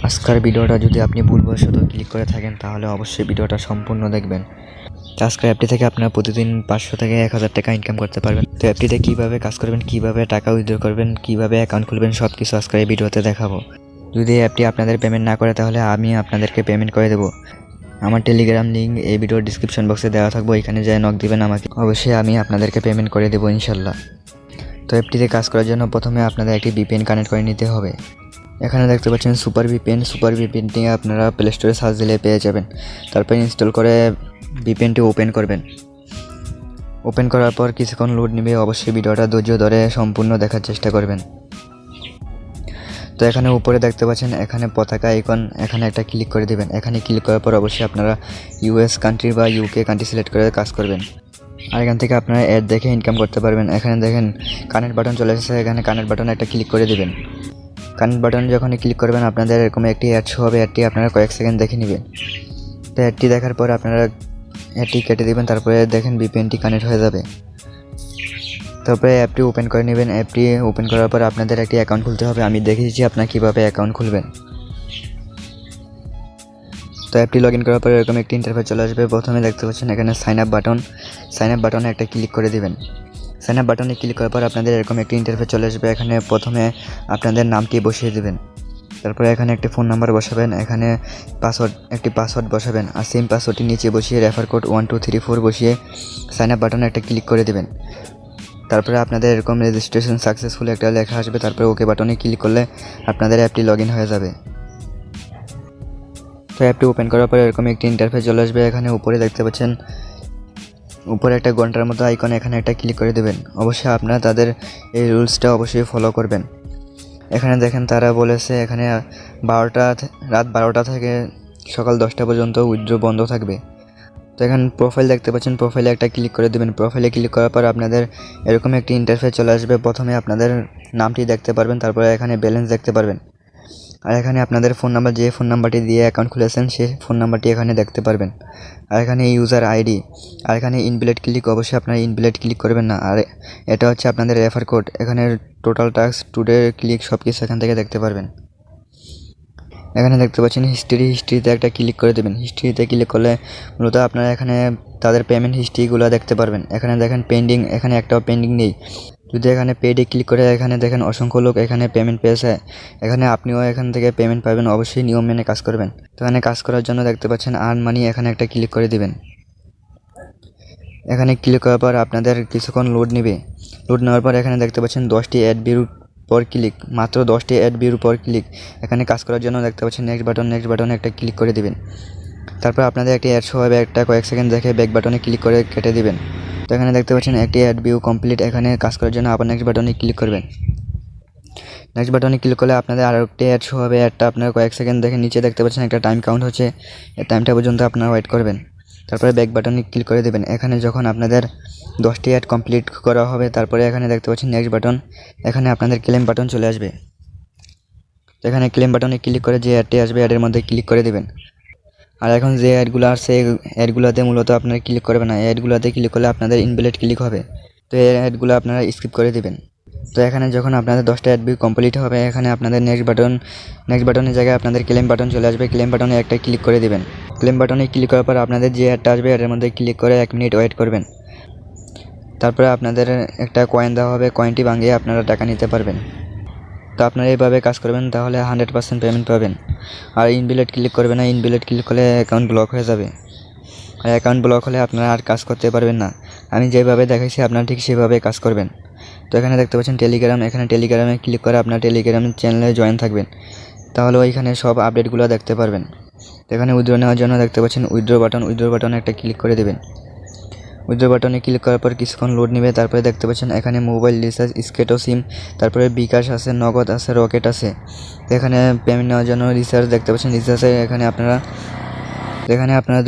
আজকের ভিডিওটা যদি আপনি ভুলবশত ক্লিক করে থাকেন তাহলে অবশ্যই ভিডিওটা সম্পূর্ণ দেখবেন। আজকের অ্যাপটি থেকে আপনারা প্রতিদিন 500 থেকে 1000 টাকা ইনকাম করতে পারবেন। তো অ্যাপটিতে কীভাবে কাজ করবেন, কীভাবে টাকা উইথড্র করবেন, কীভাবে অ্যাকাউন্ট খুলবেন সব কিছু আজকের এই ভিডিওতে দেখাবো। যদি এই অ্যাপটি আপনাদের পেমেন্ট না করে তাহলে আমি আপনাদেরকে পেমেন্ট করে দেবো। আমার টেলিগ্রাম লিঙ্ক এই ভিডিওর ডিসক্রিপশন বক্সে দেওয়া থাকবো, এখানে যায় নক দিবেন আমাকে, অবশ্যই আমি আপনাদেরকে পেমেন্ট করে দেবো ইনশাল্লাহ। তো অ্যাপটিতে কাজ করার জন্য প্রথমে আপনাদের একটি ভিপিএন কানেক্ট করে নিতে হবে। এখানে দেখতে পাচ্ছেন সুপার ভিপিএনটি আপনারা প্লে স্টোরে সার্চ দিলে পেয়ে যাবেন। তারপর ইনস্টল করে ভিপিএনটি ওপেন করবেন। ওপেন করার পর কিছুক্ষণ লোড নেবে, অবশ্যই ভিডিওটা ধৈর্য ধরে সম্পূর্ণ দেখার চেষ্টা করবেন। তো এখানে উপরে দেখতে পাচ্ছেন এখানে পতাকা আইকন, এখানে একটা ক্লিক করে দেবেন। এখানে ক্লিক করার পর অবশ্যই আপনারা ইউএস কান্ট্রি বা ইউকে কান্ট্রি সিলেক্ট করে কাজ করবেন। আর এখান থেকে আপনারা অ্যাড দেখে ইনকাম করতে পারবেন। এখানে দেখেন কানেক্ট বাটন চলে এসেছে, এখানে কানেক্ট বাটনে একটা ক্লিক করে দেবেন। কানেক্ট বাটন যখনই ক্লিক করবেন আপনাদের এরকম একটি অ্যাড শো হবে, অ্যাডটি আপনারা কয়েক সেকেন্ড দেখে নেবেন। তো অ্যাডটি দেখার পর আপনারা অ্যাডটি কেটে দেবেন, তারপরে দেখেন ভিপিএনটি কানেক্ট হয়ে যাবে। তারপরে অ্যাপটি ওপেন করে নেবেন। অ্যাপটি ওপেন করার পর আপনাদের একটি অ্যাকাউন্ট খুলতে হবে। আমি দেখিয়েছি আপনারা কীভাবে অ্যাকাউন্ট খুলবেন। তো অ্যাপটি লগ ইন করার পর এরকম একটি ইন্টারফেস চলে আসবে। প্রথমে দেখতে পাচ্ছেন এখানে সাইন আপ বাটনে একটা ক্লিক করে দেবেন। সাইন আপ বাটনে ক্লিক করার পর আপনাদের এরকম একটি ইন্টারফেস চলে আসবে। এখানে প্রথমে আপনাদের নামটি বসিয়ে দেবেন, তারপরে এখানে একটি ফোন নাম্বার বসাবেন, এখানে একটি পাসওয়ার্ড বসাবেন, আর সেম পাসওয়ার্ডটি নিচে বসিয়ে রেফার কোড 1234 বসিয়ে সাইন আপ বাটনে একটা ক্লিক করে দেবেন। তারপরে আপনাদের এরকম রেজিস্ট্রেশন সাকসেসফুল একটা লেখা আসবে, তারপরে ওকে বাটনে ক্লিক করলে আপনাদের অ্যাপটি লগ ইন হয়ে যাবে। তো অ্যাপটি ওপেন করার পরে এরকম একটি ইন্টারফেস চলে আসবে। এখানে উপরে দেখতে পাচ্ছেন উপরে একটা ঘন্টার মতো আইকন, এখানে একটা ক্লিক করে দেবেন। অবশ্যই আপনারা তাদের এই রুলসটা অবশ্যই ফলো করবেন। এখানে দেখেন তারা বলেছে এখানে রাত 12টা থেকে সকাল 10টা পর্যন্ত উইথড্র বন্ধ থাকবে। তো এখানে প্রোফাইল দেখতে পাচ্ছেন, প্রোফাইলে একটা ক্লিক করে দেবেন। প্রোফাইলে ক্লিক করার পর আপনাদের এরকম একটি ইন্টারফেস চলে আসবে। প্রথমে আপনাদের নামটি দেখতে পারবেন, তারপরে এখানে ব্যালেন্স দেখতে পারবেন, আর এখানে আপনাদের ফোন নাম্বার, যে ফোন নাম্বারটি দিয়ে অ্যাকাউন্ট খুলেছেন সেই ফোন নাম্বারটি এখানে দেখতে পারবেন। আর এখানে ইউজার আইডি, আর এখানে ইনভ্যালিড ক্লিক, অবশ্যই আপনারা ইনভ্যালিড ক্লিক করবেন না। আর এটা হচ্ছে আপনাদের রেফার কোড। এখানে টোটাল টাস্ক, টুডে ক্লিক সব কিছু এখান থেকে দেখতে পারবেন। এখানে দেখতে পাচ্ছেন হিস্ট্রিতে একটা ক্লিক করে দেবেন। হিস্ট্রিতে ক্লিক করলে মূলত আপনারা এখানে তাদের পেমেন্ট হিস্ট্রিগুলো দেখতে পারবেন। এখানে দেখেন পেন্ডিং, এখানে একটাও পেন্ডিং নেই। যদি এখানে পেডে ক্লিক করে এখানে দেখেন অসংখ্য লোক এখানে পেমেন্ট পেয়েছে, এখানে আপনিও এখান থেকে পেমেন্ট পাবেন। অবশ্যই নিয়ম মেনে কাজ করবেন। তো এখানে কাজ করার জন্য দেখতে পাচ্ছেন আর্ন মানি, এখানে একটা ক্লিক করে দিবেন। এখানে ক্লিক করার পর আপনাদের কিছুক্ষণ লোড নেবে। লোড নেওয়ার পর এখানে দেখতে পাচ্ছেন 10টি অ্যাড ভিউর পর ক্লিক, মাত্র 10টি অ্যাড ভিউর পর ক্লিক। এখানে কাজ করার জন্য দেখতে পাচ্ছেন নেক্সট বাটনে একটা ক্লিক করে দিবেন। তারপর আপনাদের একটি অ্যাড শো হবে, একটা কয়েক সেকেন্ড দেখে ব্যাক বাটনে ক্লিক করে কেটে দিবেন। তো এখানে দেখতে পাচ্ছেন একটি অ্যাড ভিউ কমপ্লিট। এখানে কাজ করার জন্য আবার নেক্সট বাটনে ক্লিক করবেন। নেক্সট বাটনে ক্লিক করলে আপনাদের আরও একটি অ্যাড শো হবে। অ্যাডটা আপনারা কয়েক সেকেন্ড দেখে নিচে দেখতে পাচ্ছেন একটা টাইম কাউন্ট হচ্ছে, এই টাইমটা পর্যন্ত আপনারা ওয়েট করবেন। তারপরে ব্যাক বাটনে ক্লিক করে দেবেন। এখানে যখন আপনাদের 10টি অ্যাড কমপ্লিট করা হবে তারপরে এখানে দেখতে পাচ্ছেন নেক্সট বাটন, এখানে আপনাদের ক্লেম বাটন চলে আসবে। তো এখানে ক্লেম বাটনে ক্লিক করে যে অ্যাডটি আসবে অ্যাডের মধ্যে ক্লিক করে দেবেন। আর এখন যে অ্যাডগুলো আসছে অ্যাডগুলোতে মূলত আপনারা ক্লিক করবেন না, অ্যাডগুলোতে ক্লিক করলে আপনাদের ইনভ্যালিড ক্লিক হবে। তো এই অ্যাডগুলো আপনারা স্কিপ করে দেবেন। তো এখানে যখন আপনাদের 10টা অ্যাড ভিউ কমপ্লিট হবে এখানে আপনাদের নেক্সট বাটনের জায়গায় আপনাদের ক্লেম বাটন চলে আসবে। ক্লেম বাটনে একটা ক্লিক করে দেবেন। ক্লেম বাটনে ক্লিক করার পর আপনাদের যে অ্যাডটা আসবে অ্যাডের মধ্যে ক্লিক করে 1 মিনিট ওয়েট করবেন। তারপরে আপনাদের একটা কয়েন দেওয়া হবে, কয়েনটি ভাঙিয়ে আপনারা টাকা নিতে পারবেন। তো আপনারা এইভাবে কাজ করবেন তাহলে 100% পেমেন্ট পাবেন। আর ইনভ্যালিড ক্লিক করবেন না, ইনভ্যালিড ক্লিক করলে অ্যাকাউন্ট ব্লক হয়ে যাবে। আর অ্যাকাউন্ট ব্লক হলে আপনারা আর কাজ করতে পারবেন না। আমি যেভাবে দেখাইছি আপনারা ঠিক সেভাবে কাজ করবেন। তো এখানে দেখতে পাচ্ছেন টেলিগ্রাম, এখানে টেলিগ্রামে ক্লিক করে আপনার টেলিগ্রাম চ্যানেলে জয়েন থাকবেন, তাহলে ওইখানে সব আপডেটগুলো দেখতে পারবেন। তো এখানে উইথড্র নেওয়ার জন্য দেখতে পাচ্ছেন উইথড্র বাটনে একটা ক্লিক করে দেবেন। উইথড্র বাটনে ক্লিক করার পর কিছুক্ষণ লোড নেবে। তারপরে দেখতে পাচ্ছেন এখানে মোবাইল রিচার্জ, স্কেটো সিম, তারপরে বিকাশ আছে, নগদ আছে, রকেট আছে। এখানে পেমেন্ট নেওয়ার জন্য রিচার্জ দেখতে পাচ্ছেন, রিচার্জে এখানে আপনারা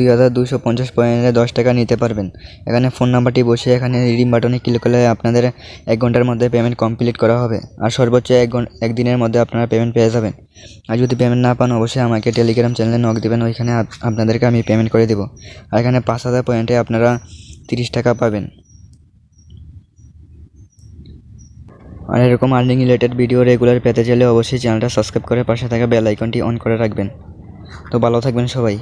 2250 পয়েন্টে 10 টাকা নিতে পারবেন। এখানে ফোন নাম্বারটি বসে এখানে রিডিম বাটনে ক্লিক করলে আপনাদের 1 ঘন্টার মধ্যে পেমেন্ট কমপ্লিট করা হবে। আর সর্বোচ্চ 1 দিনের মধ্যে আপনারা পেমেন্ট পেয়ে যাবেন। আর যদি পেমেন্ট না পান অবশ্যই আমাকে টেলিগ্রাম চ্যানেলে নক দেবেন, ওইখানে আপনাদেরকে আমি পেমেন্ট করে দেবো। আর এখানে 5000 পয়েন্টে আপনারা 30 টাকা পাবেন। আর এরকম আর্নিং রিলেটেড ভিডিও রেগুলার পেতে চাইলে অবশ্যই চ্যানেলটা সাবস্ক্রাইব করে পাশে থাকা বেল আইকনটি অন করে রাখবেন। তো ভালো থাকবেন সবাই।